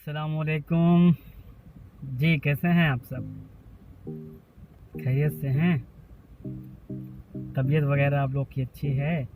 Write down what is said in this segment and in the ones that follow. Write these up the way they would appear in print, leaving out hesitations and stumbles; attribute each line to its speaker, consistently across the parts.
Speaker 1: अस्सलामुअलैकुम जी। कैसे हैं आप सब? खैरियत से हैं? तबीयत वगैरह आप लोग की अच्छी है?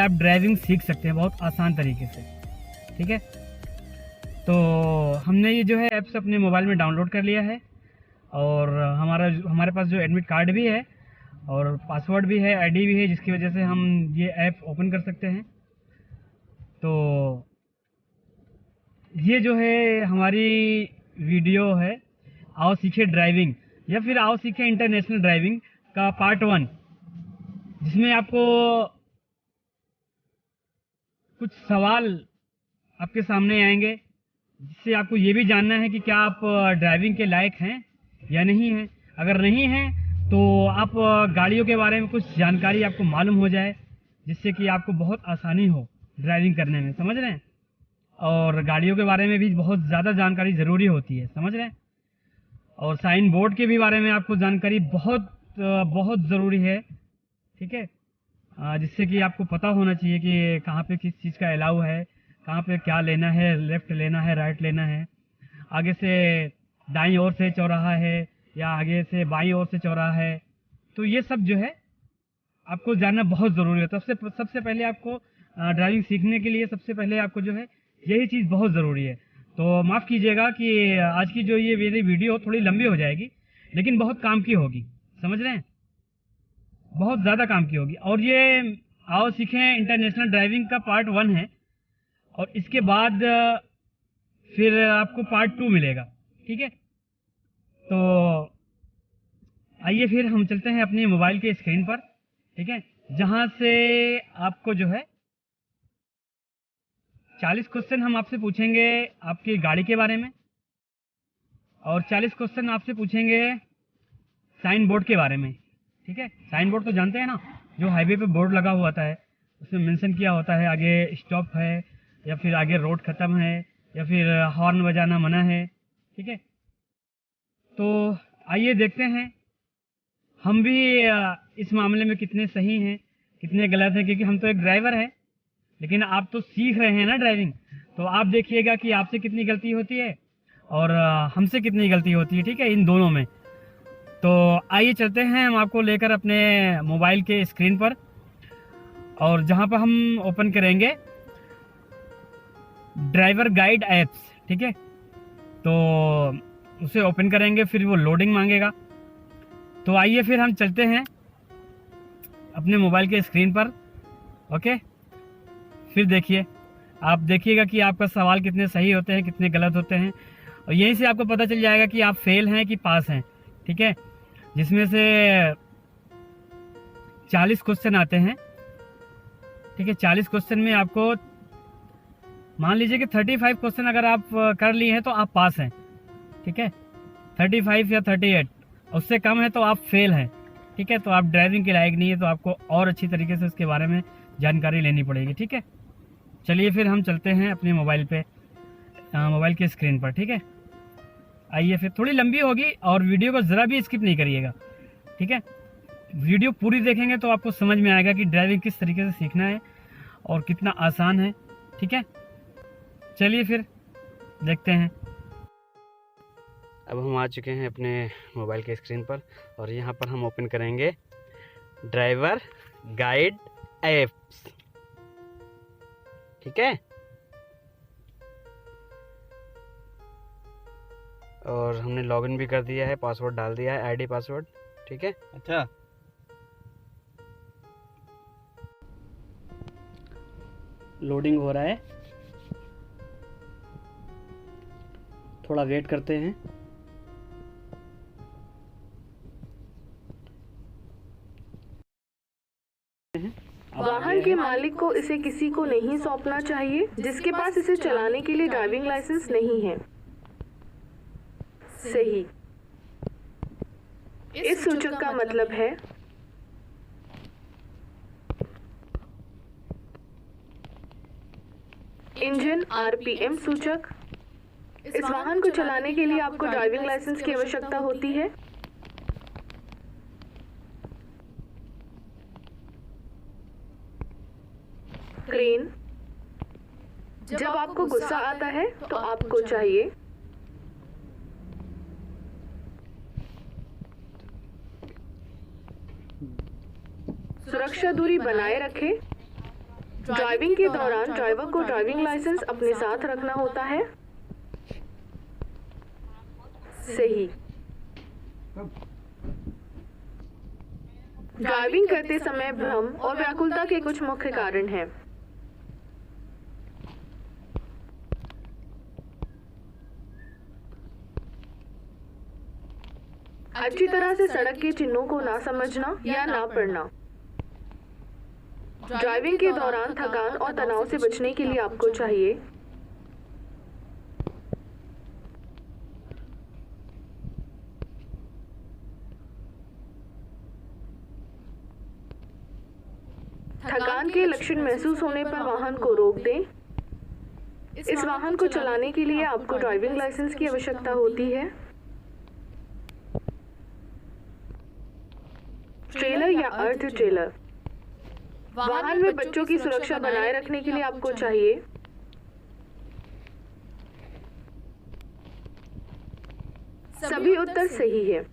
Speaker 1: आप ड्राइविंग सीख सकते हैं बहुत आसान तरीके से। ठीक है, तो हमने ये जो है ऐप्स अपने मोबाइल में डाउनलोड कर लिया है और हमारे पास जो एडमिट कार्ड भी है और पासवर्ड भी है, आईडी भी है, जिसकी वजह से हम ये ऐप ओपन कर सकते हैं। तो ये जो है हमारी वीडियो है, आओ सीखे ड्राइविंग या फिर आओ सीखे इंटरनेशनल ड्राइविंग का पार्ट 1, जिसमें आपको कुछ सवाल आपके सामने आएंगे जिससे आपको ये भी जानना है कि क्या आप ड्राइविंग के लायक हैं या नहीं हैं। अगर नहीं हैं तो आप गाड़ियों के बारे में कुछ जानकारी आपको मालूम हो जाए, जिससे कि आपको बहुत आसानी हो ड्राइविंग करने में, समझ रहे हैं। और गाड़ियों के बारे में भी बहुत ज़्यादा जानकारी ज़रूरी होती है, समझ रहे हैं। और साइन बोर्ड के भी बारे में आपको जानकारी बहुत ज़रूरी है। ठीक है, जिससे कि आपको पता होना चाहिए कि कहाँ पे किस चीज़ का अलाउ है, कहाँ पे क्या लेना है, लेफ्ट लेना है, राइट लेना है, आगे से दाईं ओर से चौराहा है या आगे से बाईं ओर से चौराहा है। तो ये सब जो है आपको जानना बहुत ज़रूरी है। सबसे पहले आपको ड्राइविंग सीखने के लिए सबसे पहले आपको जो है यही चीज़ बहुत ज़रूरी है। तो माफ़ कीजिएगा कि आज की जो ये मेरी वीडियो थोड़ी लंबी हो जाएगी, लेकिन बहुत काम की होगी, समझ रहे हैं, बहुत ज़्यादा काम की होगी। और ये आओ सीखें इंटरनेशनल ड्राइविंग का पार्ट 1 है और इसके बाद फिर आपको पार्ट 2 मिलेगा। ठीक है, तो आइए फिर हम चलते हैं अपनी मोबाइल के स्क्रीन पर। ठीक है, जहाँ से आपको जो है 40 क्वेश्चन हम आपसे पूछेंगे आपकी गाड़ी के बारे में और 40 क्वेश्चन आपसे पूछेंगे साइन बोर्ड के बारे में। ठीक है, साइन बोर्ड तो जानते हैं ना, जो हाईवे पे बोर्ड लगा हुआ होता है, उसमें मेंशन किया होता है आगे स्टॉप है या फिर आगे रोड ख़त्म है या फिर हॉर्न बजाना मना है। ठीक है, तो आइए देखते हैं हम भी इस मामले में कितने सही हैं कितने गलत हैं, क्योंकि हम तो एक ड्राइवर हैं, लेकिन आप तो सीख रहे हैं ना ड्राइविंग। तो आप देखिएगा कि आपसे कितनी गलती होती है और हमसे कितनी गलती होती है, ठीक है, इन दोनों में। तो आइए चलते हैं हम आपको लेकर अपने मोबाइल के स्क्रीन पर, और जहां पर हम ओपन करेंगे ड्राइवर गाइड ऐप्स, ठीक है। तो उसे ओपन करेंगे, फिर वो लोडिंग मांगेगा। तो आइए फिर हम चलते हैं अपने मोबाइल के स्क्रीन पर। ओके, फिर देखिए, आप देखिएगा कि आपका सवाल कितने सही होते हैं, कितने गलत होते हैं, और यहीं से आपको पता चल जाएगा कि आप फेल हैं कि पास हैं, ठीक है। जिसमें से 40 क्वेश्चन आते हैं, ठीक है। 40 क्वेश्चन में आपको मान लीजिए कि 35 क्वेश्चन अगर आप कर लिए हैं तो आप पास हैं, ठीक है। 35 या 38, उससे कम है तो आप फेल हैं, ठीक है। तो आप ड्राइविंग के लायक नहीं है, तो आपको और अच्छी तरीके से उसके बारे में जानकारी लेनी पड़ेगी, ठीक है। चलिए फिर हम चलते हैं अपने मोबाइल पे, मोबाइल के स्क्रीन पर, ठीक है। आइए फिर, थोड़ी लंबी होगी और वीडियो को ज़रा भी स्किप नहीं करिएगा, ठीक है। वीडियो पूरी देखेंगे तो आपको समझ में आएगा कि ड्राइविंग किस तरीके से सीखना है और कितना आसान है, ठीक है। चलिए फिर देखते हैं। अब हम आ चुके हैं अपने मोबाइल के स्क्रीन पर, और यहाँ पर हम ओपन करेंगे ड्राइवर गाइड ऐप्स, ठीक है। और हमने लॉगिन भी कर दिया है, पासवर्ड डाल दिया है, आईडी पासवर्ड, ठीक है।
Speaker 2: अच्छा,
Speaker 1: लोडिंग हो रहा है, थोड़ा वेट करते हैं।
Speaker 3: वाहन के मालिक को इसे किसी को नहीं सौंपना चाहिए जिसके पास इसे चलाने के लिए ड्राइविंग लाइसेंस नहीं है। सही। इस सूचक का मतलब है इंजन आरपीएम सूचक। इस वाहन को चलाने के लिए आपको ड्राइविंग लाइसेंस की आवश्यकता होती है। क्रेन। जब आपको गुस्सा आता है तो आपको चाहिए सुरक्षा दूरी बनाए रखें। ड्राइविंग के दौरान ड्राइवर को ड्राइविंग लाइसेंस अपने साथ रखना होता है। सही। ड्राइविंग करते समय भ्रम और व्याकुलता के कुछ मुख्य कारण हैं। अच्छी तरह से सड़क के चिन्हों को ना समझना या ना पढ़ना। ड्राइविंग के दौरान थकान और तनाव से बचने के लिए आपको चाहिए थकान के लक्षण महसूस होने पर वाहन को रोक दें। इस वाहन को चलाने के लिए आपको ड्राइविंग लाइसेंस की आवश्यकता होती है। ट्रेलर या अर्ध ट्रेलर। वाहन में बच्चों की सुरक्षा बनाए रखने के लिए आपको चाहिए सभी उत्तर सही है।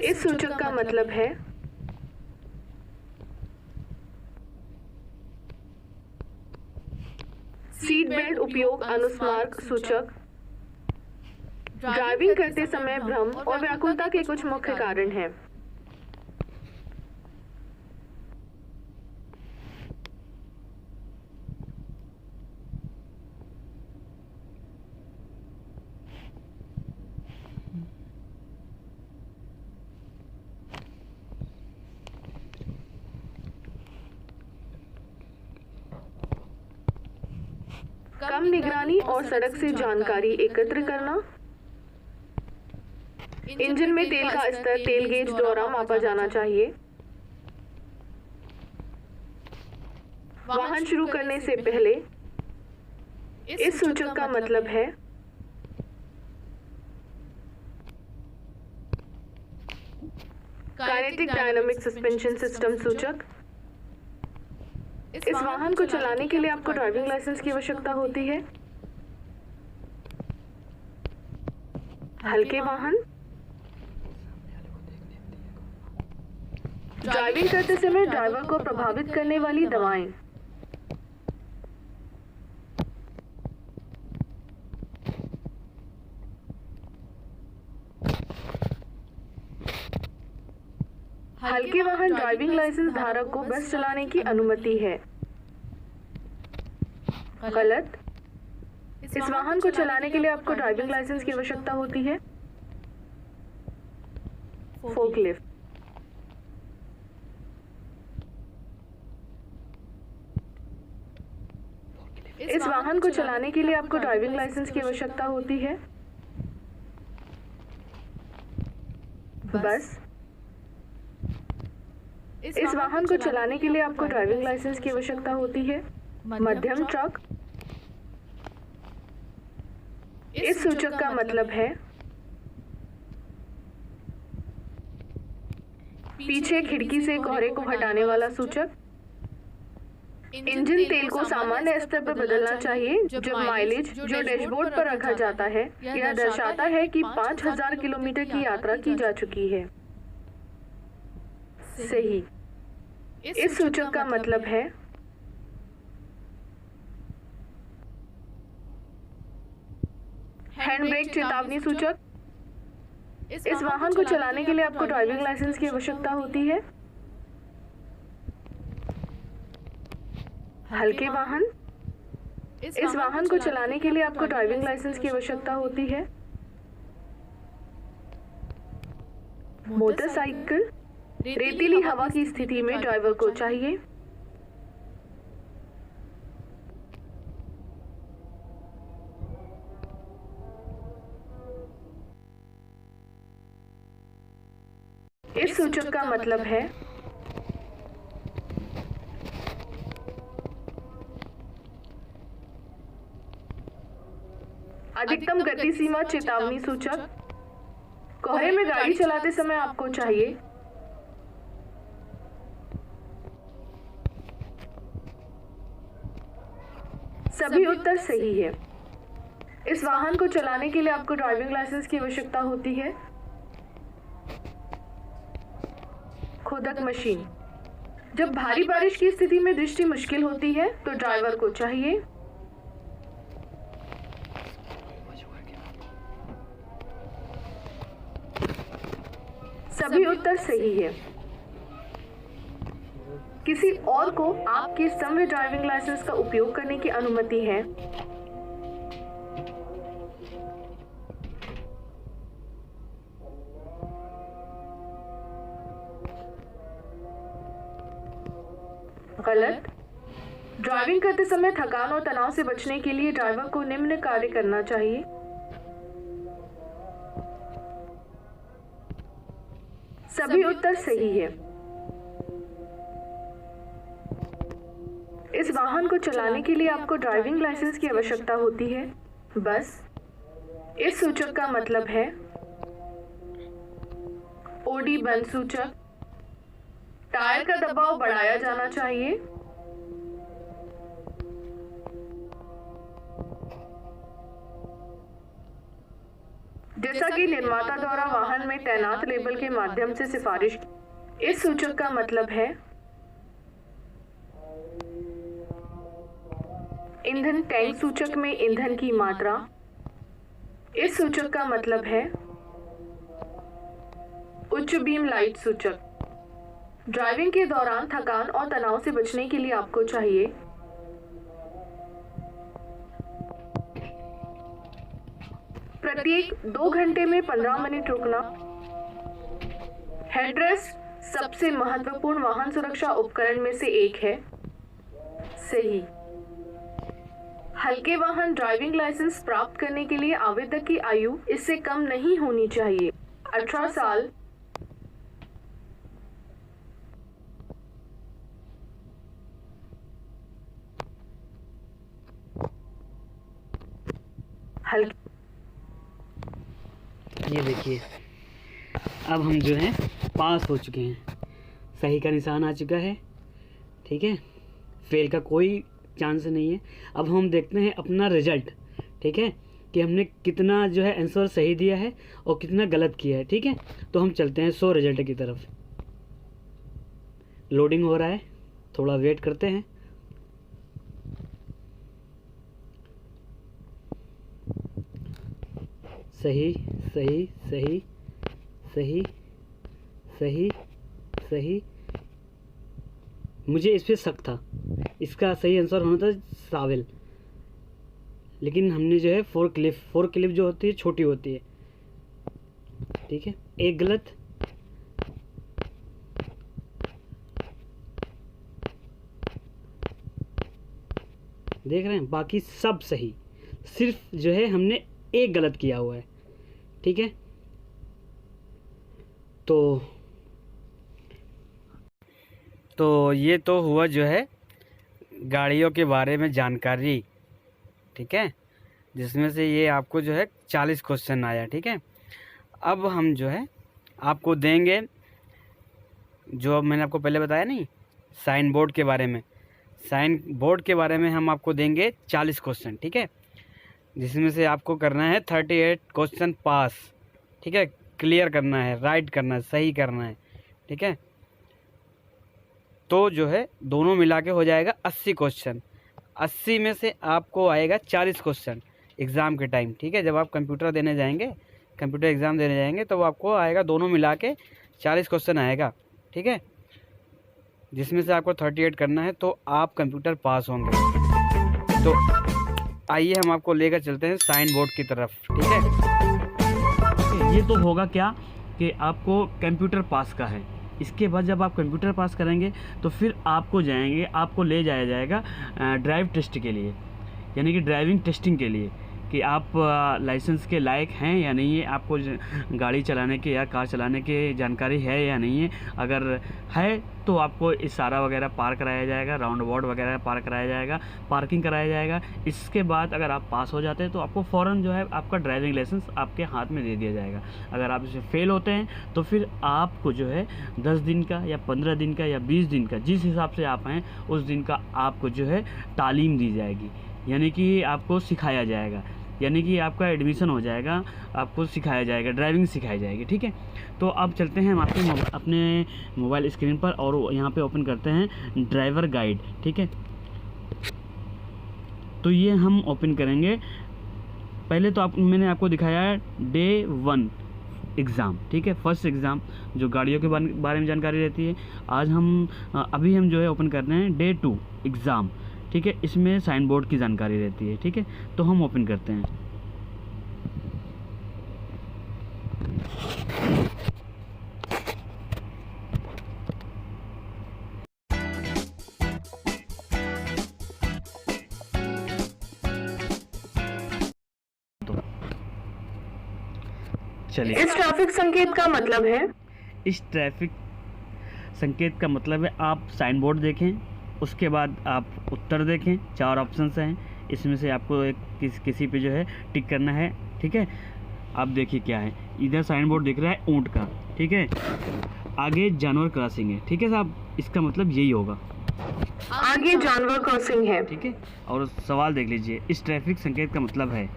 Speaker 3: इस सूचक का मतलब है सीट बेल्ट उपयोग अनुस्मारक सूचक। ड्राइविंग करते समय भ्रम और व्याकुलता के कुछ मुख्य कारण हैं। कम निगरानी और सड़क से जानकारी एकत्र करना। इंजन में तेल का स्तर तेल गेज द्वारा मापा जाना चाहिए। वाहन शुरू करने से पहले। इस सूचक का मतलब है काइनेटिक डायनामिक सस्पेंशन सिस्टम सूचक। इस वाहन को चलाने के लिए आपको ड्राइविंग लाइसेंस की आवश्यकता होती है। हल्के वाहन, ड्राइविंग करते समय ड्राइवर को प्रभावित करने वाली दवाएं। हल्के वाहन ड्राइविंग लाइसेंस धारक को बस चलाने की अनुमति है। गलत। इस वाहन को चलाने के लिए आपको ड्राइविंग लाइसेंस की आवश्यकता होती है। फोर्कलिफ्ट, इस वाहन को चलाने के लिए आपको ड्राइविंग लाइसेंस की आवश्यकता होती है। बस, इस वाहन को चलाने के लिए आपको ड्राइविंग लाइसेंस की आवश्यकता होती है। मध्यम ट्रक, इस सूचक का मतलब है पीछे खिड़की से कोहरे को हटाने वाला सूचक। इंजन तेल को सामान्य स्तर पर बदलना चाहिए जब माइलेज जो डैशबोर्ड पर रखा जाता है यह दर्शाता है कि 5000 किलोमीटर की यात्रा की जा चुकी है। सही। इस सूचक का मतलब है हैंड ब्रेक चेतावनी सूचक। इस वाहन को चलाने के लिए आपको ड्राइविंग लाइसेंस की आवश्यकता होती है। हल्के वाहन, इस वाहन को चलाने के लिए आपको ड्राइविंग लाइसेंस की आवश्यकता होती है। मोटरसाइकिल, रेतीली हवा की स्थिति में ड्राइवर को चाहिए। इस सूचक का मतलब है अधिकतम गति सीमा चेतावनी सूचक। कोहरे में गाड़ी चलाते समय आपको चाहिए। सभी उत्तर सही है। इस वाहन को चलाने के लिए आपको ड्राइविंग लाइसेंस की आवश्यकता होती है। खोदक मशीन, जब भारी बारिश की स्थिति में दृष्टि मुश्किल होती है तो ड्राइवर को चाहिए। सभी उत्तर सही है। किसी और को आपके समवे ड्राइविंग लाइसेंस का उपयोग करने की अनुमति है। गलत। ड्राइविंग करते समय थकान और तनाव से बचने के लिए ड्राइवर को निम्न कार्य करना चाहिए। सभी उत्तर सही है। इस वाहन को चलाने के लिए आपको ड्राइविंग लाइसेंस की आवश्यकता होती है। बस, इस सूचक का मतलब है ओडी बंद सूचक। टायर का दबाव बढ़ाया जाना चाहिए। जैसा कि निर्माता द्वारा वाहन में तैनात लेबल के माध्यम से सिफारिश। इस सूचक का मतलब है ईंधन टैंक सूचक में ईंधन की मात्रा। इस सूचक का मतलब है उच्च बीम लाइट सूचक। ड्राइविंग के दौरान थकान और तनाव से बचने के लिए आपको चाहिए प्रत्येक 2 घंटे में 15 मिनट रुकना। हेडरेस्ट सबसे महत्वपूर्ण वाहन सुरक्षा उपकरण में से एक है। सही। हल्के वाहन ड्राइविंग लाइसेंस प्राप्त करने के लिए आवेदक की आयु इससे कम नहीं होनी चाहिए। 18 साल।
Speaker 1: ये देखिए, अब हम जो है पास हो चुके हैं। सही का निशान आ चुका है। ठीक है, फेल का कोई चांस नहीं है। अब हम देखते हैं अपना रिजल्ट, ठीक है, कि हमने कितना जो है आंसर सही दिया है और कितना गलत किया है, ठीक है। तो हम चलते हैं 100 रिजल्ट की तरफ। लोडिंग हो रहा है, थोड़ा वेट करते हैं। सही सही सही सही सही सही। मुझे इस पे शक था, इसका सही आंसर होना था सावेल, लेकिन हमने जो है फोर क्लिप जो होती है छोटी होती है, ठीक है। एक गलत, देख रहे हैं, बाकी सब सही, सिर्फ जो है हमने एक गलत किया हुआ है, ठीक है। तो ये तो हुआ जो है गाड़ियों के बारे में जानकारी, ठीक है, जिसमें से ये आपको जो है 40 क्वेश्चन आया, ठीक है। अब हम जो है आपको देंगे, जो अब मैंने आपको पहले बताया नहीं, साइन बोर्ड के बारे में, साइन बोर्ड के बारे में हम आपको देंगे 40 क्वेश्चन, ठीक है, जिसमें से आपको करना है 38 क्वेश्चन पास, ठीक है, क्लियर करना है, राइट करना है, सही करना है, ठीक है। तो जो है दोनों मिला के हो जाएगा 80 क्वेश्चन। 80 में से आपको आएगा 40 क्वेश्चन एग्ज़ाम के टाइम, ठीक है। जब आप कंप्यूटर देने जाएंगे, कंप्यूटर एग्ज़ाम देने जाएंगे, तो आपको आएगा दोनों मिला के 40 क्वेश्चन आएगा, ठीक है, जिसमें से आपको 38 करना है, तो आप कंप्यूटर पास होंगे। तो आइए हम आपको लेकर चलते हैं साइन बोर्ड की तरफ, ठीक है। ये तो होगा क्या कि आपको कंप्यूटर पास का है। इसके बाद जब आप कंप्यूटर पास करेंगे तो फिर आपको ले जाया जाएगा ड्राइव टेस्ट के लिए, यानी कि ड्राइविंग टेस्टिंग के लिए, कि आप लाइसेंस के लायक हैं या नहीं है, आपको गाड़ी चलाने के या कार चलाने के जानकारी है या नहीं है। अगर है तो आपको इशारा वगैरह पार कराया जाएगा, राउंड अबाउट वगैरह पार कराया जाएगा, पार्किंग कराया जाएगा। इसके बाद अगर आप पास हो जाते हैं तो आपको फ़ौरन जो है आपका ड्राइविंग लाइसेंस आपके हाथ में दे दिया जाएगा। अगर आप इसमें फ़ेल होते हैं तो फिर आपको जो है 10 दिन का या 15 दिन का या 20 दिन का, जिस हिसाब से आप हैं उस दिन का आपको जो है तालीम दी जाएगी, यानी कि आपको सिखाया जाएगा, यानी कि आपका एडमिशन हो जाएगा, आपको सिखाया जाएगा, ड्राइविंग सिखाई जाएगी, ठीक है। तो अब चलते हैं हम आपके अपने मोबाइल स्क्रीन पर और यहाँ पे ओपन करते हैं ड्राइवर गाइड, ठीक है। तो ये हम ओपन करेंगे। पहले तो मैंने आपको दिखाया है डे 1 एग्ज़ाम, ठीक है, फर्स्ट एग्ज़ाम जो गाड़ियों के बारे में जानकारी रहती है। आज अभी हम जो है ओपन कर रहे हैं डे 2 एग्ज़ाम, ठीक है। इसमें साइन बोर्ड की जानकारी रहती है, ठीक है। तो हम ओपन करते हैं। चलिए,
Speaker 3: इस ट्रैफिक संकेत का मतलब है,
Speaker 1: इस ट्रैफिक संकेत का मतलब है आप साइन बोर्ड देखें, उसके बाद आप उत्तर देखें, 4 ऑप्शंस हैं, इसमें से आपको किसी पे जो है टिक करना है, ठीक है। आप देखिए क्या है, इधर साइन बोर्ड दिख रहा है ऊंट का, ठीक है, आगे जानवर क्रॉसिंग है, ठीक है साहब, इसका मतलब यही होगा,
Speaker 3: आगे जानवर क्रॉसिंग है,
Speaker 1: ठीक है। और सवाल देख लीजिए, इस ट्रैफिक संकेत का मतलब है,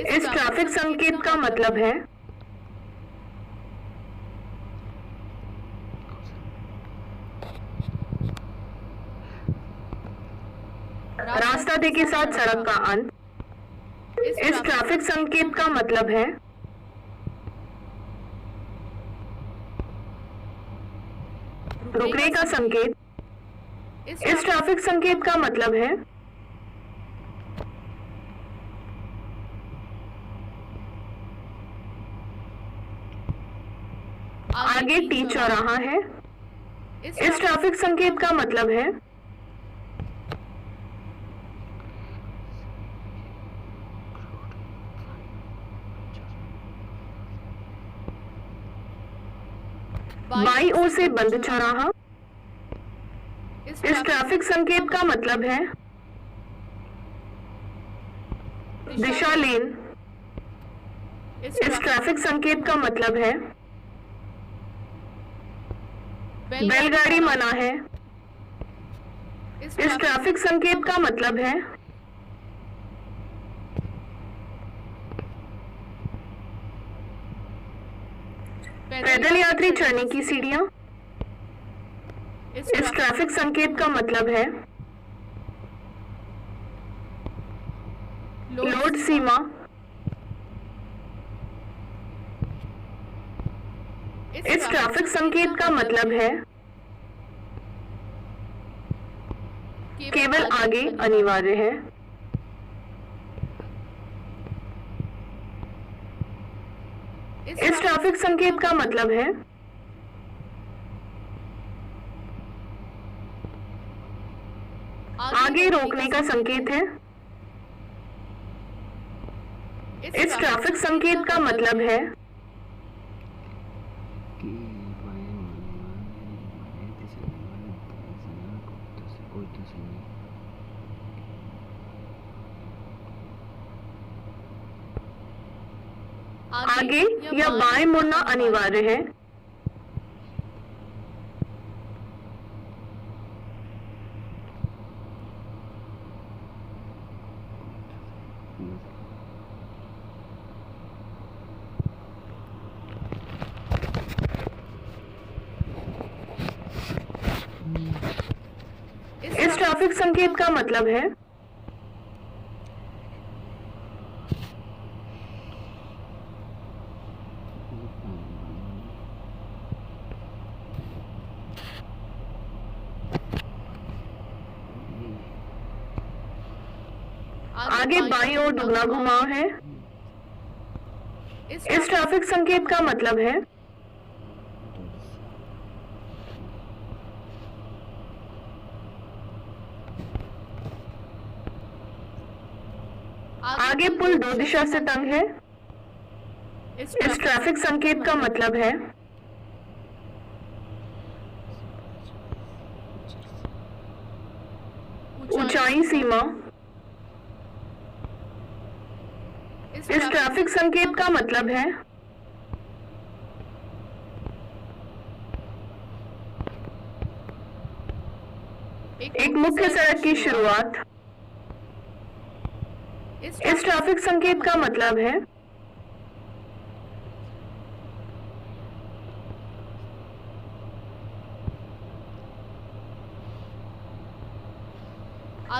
Speaker 3: इस ट्रैफिक संकेत का मतलब है, रास्ता दे के साथ सड़क का अंत। इस ट्रैफिक संकेत का मतलब है, रुकने का संकेत। इस ट्रैफिक संकेत का मतलब है, आगे टी चौराहा है। इस ट्रैफिक संकेत का मतलब है, बाईं ओर से बंद चौराहा। इस ट्रैफिक संकेत का मतलब है, दिशा लेन। इस ट्रैफिक संकेत का मतलब है, बैलगाड़ी मना है। इस ट्रैफिक संकेत का मतलब है पैदल यात्री चढ़ने की सीढ़ियां। इस ट्रैफिक संकेत का मतलब है लोड सीमा। इस ट्रैफिक संकेत का मतलब है केवल आगे अनिवार्य है। इस ट्रैफिक संकेत का मतलब है आगे रोकने का संकेत है। इस ट्रैफिक संकेत का मतलब है आगे या बाएं मुड़ना अनिवार्य है। इस ट्रैफिक संकेत का मतलब है आगे बाईं ओर दुगना घुमाव है। इस ट्रैफिक संकेत का मतलब है आगे पुल दो दिशा से तंग है। इस ट्रैफिक संकेत का मतलब है ऊंचाई सीमा। इस ट्रैफिक संकेत का मतलब है एक मुख्य सड़क की शुरुआत। इस ट्रैफिक संकेत का मतलब है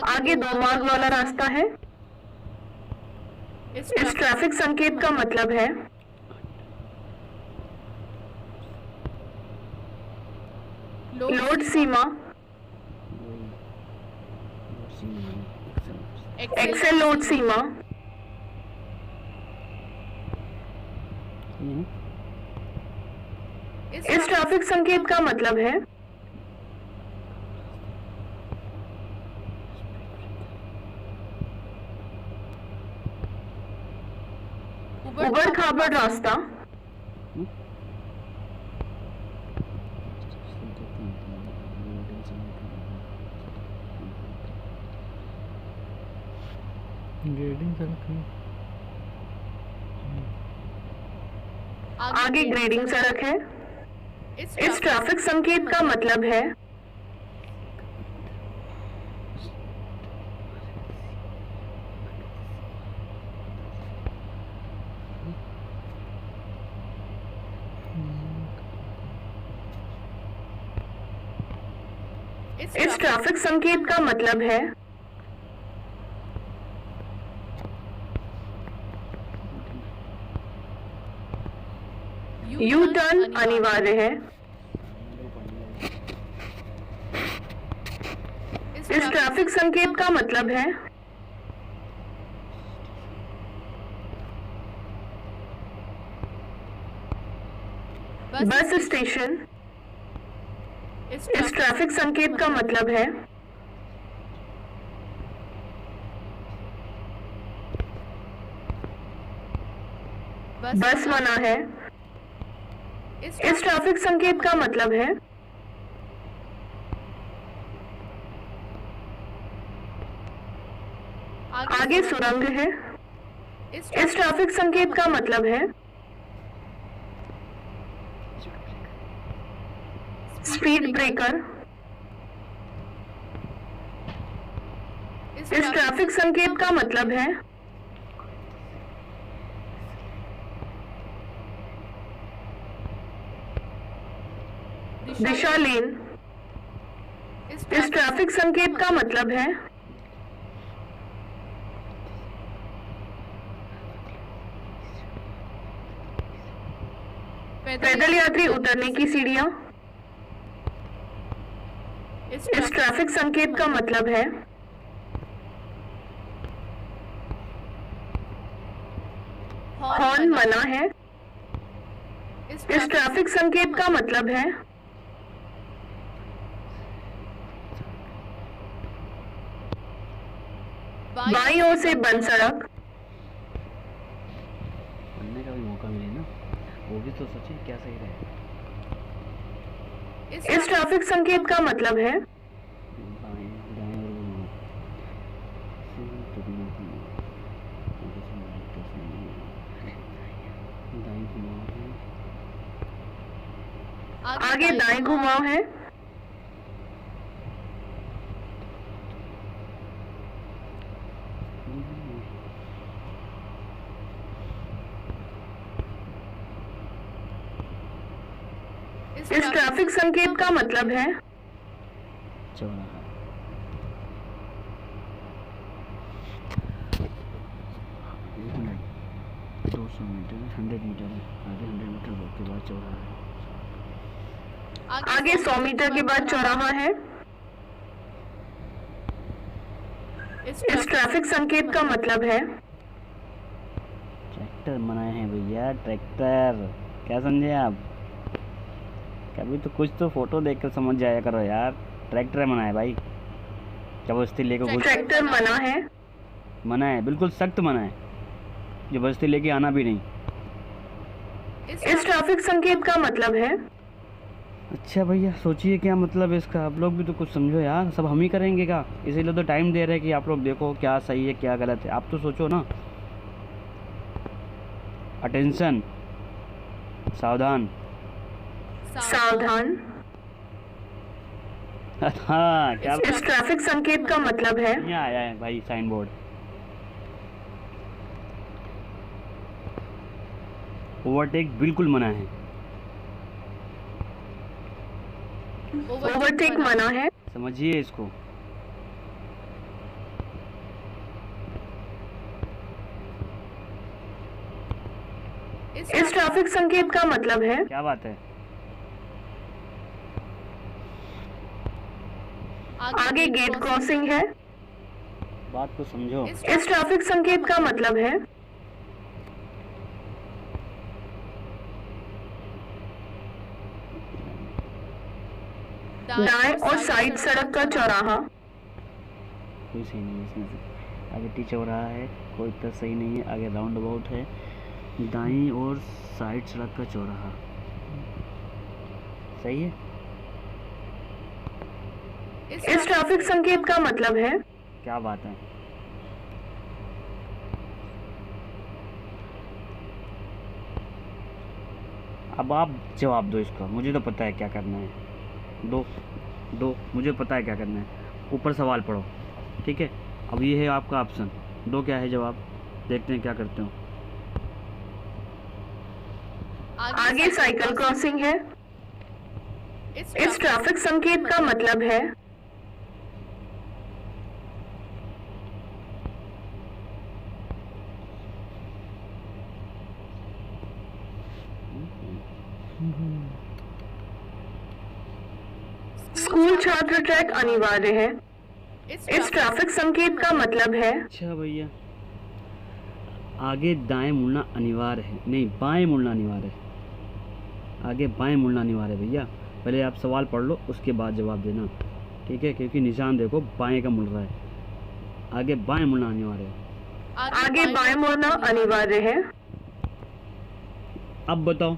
Speaker 3: आगे दो मार्ग वाला रास्ता है। इस ट्रैफिक संकेत का मतलब है लोड सीमा। एक्सेल लोड सीमा। इस ट्रैफिक संकेत का मतलब है उबड़ खाबड़ रास्ता। आगे ग्रेडिंग सड़क है। इस ट्रैफिक संकेत का मतलब है इस ट्रैफिक संकेत का मतलब है यू टर्न अनिवार्य है। इस ट्रैफिक संकेत का मतलब है बस स्टेशन। इस ट्रैफिक संकेत का मतलब है बस मना है। इस ट्रैफिक संकेत का मतलब है आगे सुरंग है। इस ट्रैफिक संकेत का मतलब है स्पीड ब्रेकर। इस ट्रैफिक संकेत का मतलब है दिशा लेन। इस ट्रैफिक संकेत का मतलब है पैदल यात्री उतरने की सीढ़ियां। इस ट्रैफिक संकेत का मतलब है हॉर्न मना है। इस ट्रैफिक संकेत का मतलब है बाईं ओर से बंद सड़क।
Speaker 2: पढ़ने का भी मौका मिले ना, वो भी तो सोचिए क्या सही रहेगा।
Speaker 3: इस ट्रैफिक संकेत का मतलब है
Speaker 2: बाएं दाएं और घुमाओ। दाएं घुमाओ है,
Speaker 3: आगे दाएं घुमाव है। इस ट्रैफिक संकेत का मतलब है
Speaker 2: चौराहा। एक मिनट, 200 मीटर 100 मीटर है, आगे 100 मीटर के बाद चौराहा है।
Speaker 3: आगे 100 मीटर के बाद चौराहा है। इस ट्रैफिक संकेत का मतलब है
Speaker 2: ट्रैक्टर मनाए हैं भैया, ट्रैक्टर। क्या समझे आप? कभी तो कुछ तो फोटो देखकर समझ जाया करो यार। ट्रैक्टर मना है भाई, जबरदस्ती लेकर घुस।
Speaker 3: ट्रैक्टर मना है।
Speaker 2: मना है, बिल्कुल सख्त मना है, जबरदस्ती लेके आना भी नहीं।
Speaker 3: इस ट्रैफिक संकेत का मतलब है
Speaker 2: अच्छा भैया, सोचिए क्या मतलब है इसका। आप लोग भी तो कुछ समझो यार, सब हम ही करेंगे क्या? इसीलिए तो टाइम दे रहे हैं कि आप लोग देखो क्या सही है क्या गलत है। आप तो सोचो ना। अटेंशन, सावधान।
Speaker 3: सावधान।
Speaker 2: हाँ क्या
Speaker 3: इस ट्रैफिक संकेत का मतलब है
Speaker 2: यहाँ आया है भाई साइन बोर्ड। ओवरटेक बिल्कुल मना है।
Speaker 3: ओवरटेक मना है।
Speaker 2: समझिए इसको।
Speaker 3: इस ट्रैफिक संकेत का मतलब है
Speaker 2: क्या बात है?
Speaker 3: आगे गेट क्रॉसिंग है।
Speaker 2: बात को समझो।
Speaker 3: इस ट्रैफिक संकेत का मतलब है दाएं और साइड सड़क का चौराहा।
Speaker 2: कोई सही नहीं है इसमें से। आगे टी चौराहा है, कोई तो सही नहीं है। आगे राउंड अबाउट है, दाईं और साइड सड़क का चौराहा। सही है।
Speaker 3: इस ट्रैफिक संकेत का मतलब है
Speaker 2: क्या बात है? अब आप जवाब दो इसका, मुझे तो पता है क्या करना है। दो मुझे पता है क्या करना है। ऊपर सवाल पढ़ो, ठीक है? अब ये है आपका ऑप्शन, दो क्या है जवाब, देखते हैं क्या करते हो।
Speaker 3: आगे साइकिल क्रॉसिंग है। इस ट्रैफिक संकेत का मतलब है स्कूल छात्र ट्रैक अनिवार्य है। इस ट्रैफिक संकेत का मतलब है
Speaker 2: अच्छा भैया, आगे दाएं मुड़ना अनिवार्य है, नहीं बाएं मुड़ना अनिवार्य है। आगे बाएं मुड़ना अनिवार्य है भैया। पहले आप सवाल पढ़ लो, उसके बाद जवाब देना, ठीक है? क्योंकि निशान देखो बाएं का मुड़ रहा है। आगे बाएं मुड़ना अनिवार्य है।
Speaker 3: आगे बाएं मुड़ना अनिवार्य है।
Speaker 2: अब बताओ,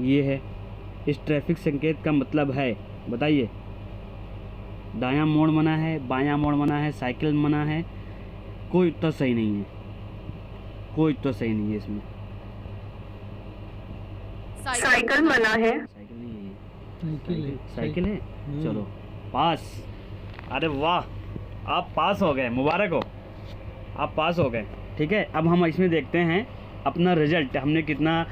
Speaker 2: ये है इस ट्रैफिक संकेत का मतलब है, बताइए। दायां मोड़ मना है, बायां मोड़ मना है, साइकिल मना है। कोई तो सही नहीं है, कोई तो सही नहीं है इसमें।
Speaker 3: साइकिल मना है।
Speaker 2: साइकिल नहीं है ये। साइकिल है। चलो पास। अरे वाह, आप पास हो गए, मुबारक हो, आप पास हो गए। ठीक है, अब हम इसमें देखते हैं अपना रिजल्ट, हमने कितना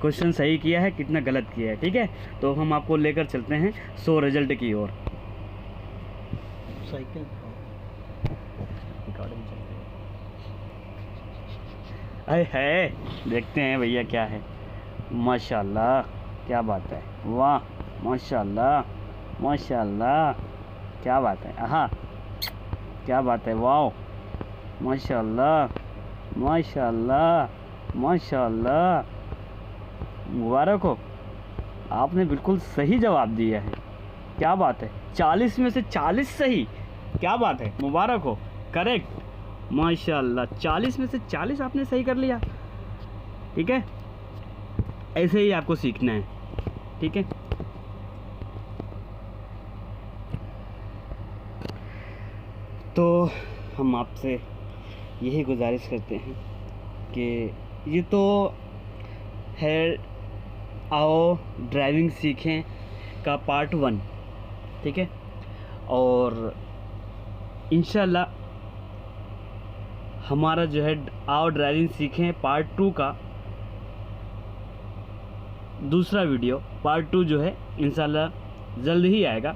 Speaker 2: क्वेश्चन सही किया है, कितना गलत किया है। ठीक है, तो हम आपको लेकर चलते हैं 100 रिजल्ट की ओर।
Speaker 4: साइकिल
Speaker 2: अरे है, देखते हैं भैया क्या है। माशाल्लाह, क्या बात है, वाह, माशाल्लाह, माशाल्लाह, क्या बात है, आहा, क्या बात है, वाह, माशाल्लाह, माशाल्लाह, माशाल्लाह, मुबारक हो, आपने बिल्कुल सही जवाब दिया है। क्या बात है, 40 में से 40 सही, क्या बात है, मुबारक हो, करेक्ट, माशाल्लाह, 40 में से 40 आपने सही कर लिया। ठीक है, ऐसे ही आपको सीखना है। ठीक है, तो हम आपसे यही गुजारिश करते हैं कि ये तो है आओ ड्राइविंग सीखें का पार्ट 1। ठीक है, और इंशाल्लाह हमारा जो है आओ ड्राइविंग सीखें पार्ट 2 का दूसरा वीडियो, पार्ट 2 जो है इंशाल्लाह जल्द ही आएगा।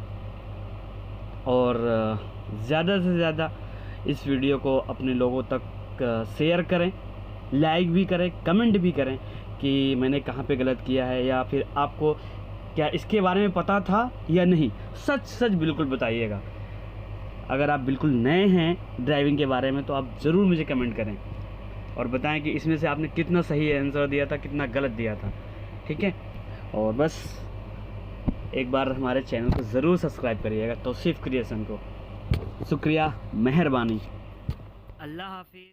Speaker 2: और ज़्यादा से ज़्यादा इस वीडियो को अपने लोगों तक शेयर करें, लाइक भी करें, कमेंट भी करें कि मैंने कहाँ पे गलत किया है, या फिर आपको क्या इसके बारे में पता था या नहीं। सच सच बिल्कुल बताइएगा। अगर आप बिल्कुल नए हैं ड्राइविंग के बारे में तो आप ज़रूर मुझे कमेंट करें और बताएं कि इसमें से आपने कितना सही आंसर दिया था, कितना गलत दिया था। ठीक है, और बस एक बार हमारे चैनल को ज़रूर सब्सक्राइब करिएगा, तौसीफ़ क्रिएशन को। शुक्रिया, मेहरबानी, अल्लाह हाफिज़।